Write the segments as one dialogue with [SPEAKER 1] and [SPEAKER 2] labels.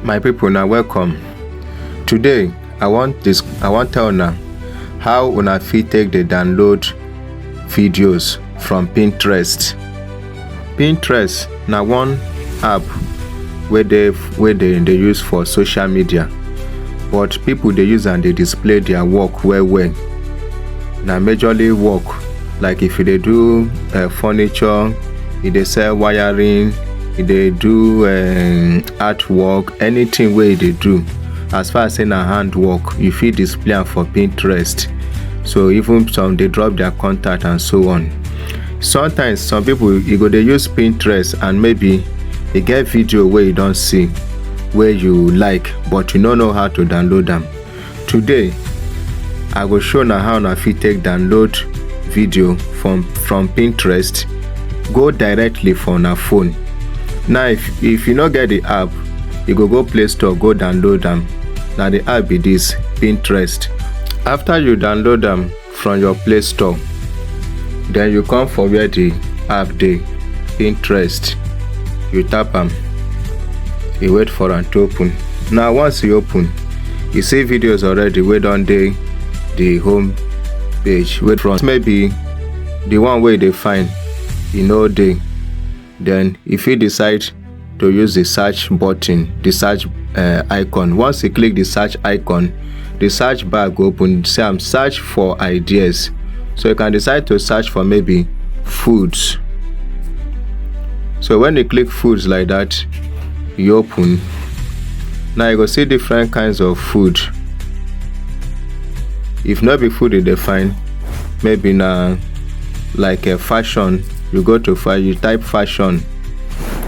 [SPEAKER 1] My people, now welcome. Today I want tell una how una fit take dey download videos from Pinterest. Pinterest na one app wey dey use for social media, but people dey use am dey display their work well. Na majorly work, like if you dey do furniture, you dey sell wiring, you dey do artwork, anything wey you dey do as far as say na handwork, you fit display am for Pinterest. So even some dey drop their contact and so on. Sometimes some people you go dey use Pinterest and maybe you get video wey you don see wey you like, but you no know how to download am. Today I go show una how una fit take download video from Pinterest, go directly for una phone. Now if you no get the app, you go Play Store, go download am. Na the app be this, Pinterest. After you download am from your Play Store, then you come for where the app dey, Pinterest. You tap am, you wait for am to open. Now once you open, you see videos already wey don dey the home page. Wait from maybe the one wey you dey find e no dey, then if you decide to use the search button, the search icon. Once you click the search icon, the search bar go open. Say I'm search for ideas, so you can decide to search for maybe foods. So when you click foods like that, you open. Now you go see different kinds of food. If not be food you dey find, maybe na like a fashion, you go to you type fashion.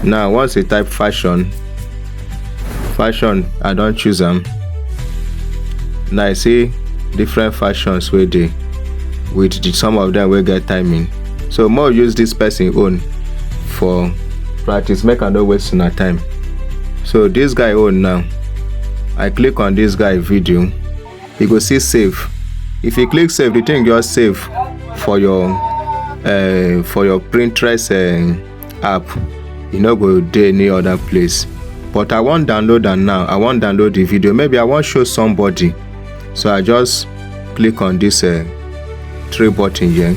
[SPEAKER 1] Now once you type fashion, I don choose am. Now I see different fashions wey dey with some of them wey get timing. So more use this person own for practice, make I no waste una time. So this guy own now, I click on this guy video, you go see save. If you click save, the thing just save for your Pinterest app. You no go dey any other place. But I wan download am now. I wan download the video. Maybe I wan show somebody. So I just click on this three button here.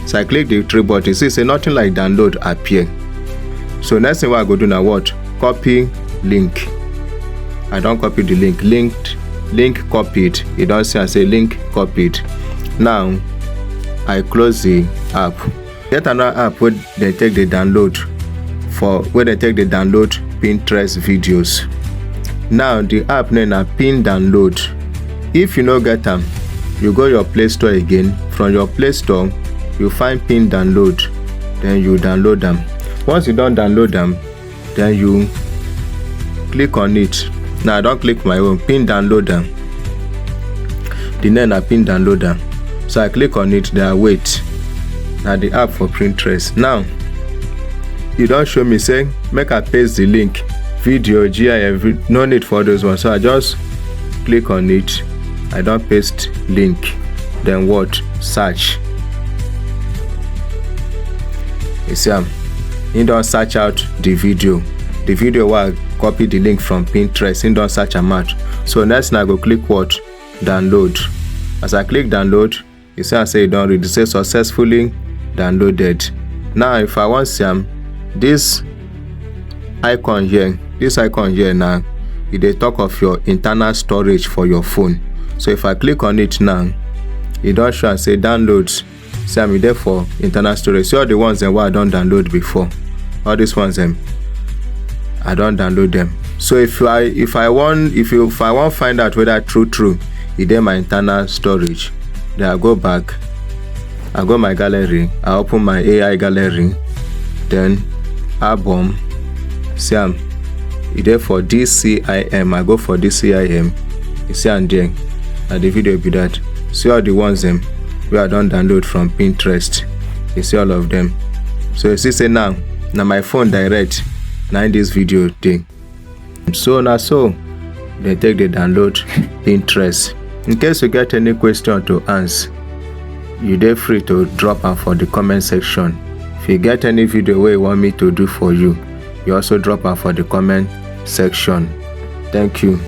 [SPEAKER 1] So I click the three button. See, say nothing like download appear. So next thing what I go do now, what? Copy link. I don copy the link. Link copied. You don see I say link copied. Now I close the app. Get another app where they take the download Pinterest videos. Now the app name na Pin Download. If you no get am, you go your Play Store again. From your Play Store, you find Pin Download, then you download am. Once you don download am, then you click on it. Now I don click my own Pin Download am. The name na Pin Download am. So I click on it, then I wait. Na the app for Pinterest. Now you don show me say make I paste the link, video, GIF, no need for those ones. So I just click on it. I don paste link, then what? Search. You see am, he don search out the video wey I copy the link from Pinterest. He don search am out. So next I go click what? Download. As I click download, you see I say e don read. It say successfully downloaded. Now if I wan see am, this icon here now, e dey talk of your internal storage for your phone. So if I click on it now, e don show and say downloads. See am there for internal storage. See all the ones wey I don download before. All these ones I don download them. So if I wan find out whether true e dey my internal storage, then I go back, I go my gallery, I open my AI gallery, then album. See am, e dey for DCIM. I go for DCIM. You see am there, and the video be that. See all the ones wey I don download from Pinterest. You see all of them. So you see say now na my phone direct na in this video dey. So na so they take the download Pinterest. In case you get any question to ask, you dey free to drop am for the comment section. If you get any video wey you want me to do for you, you also drop am for the comment section. Thank you.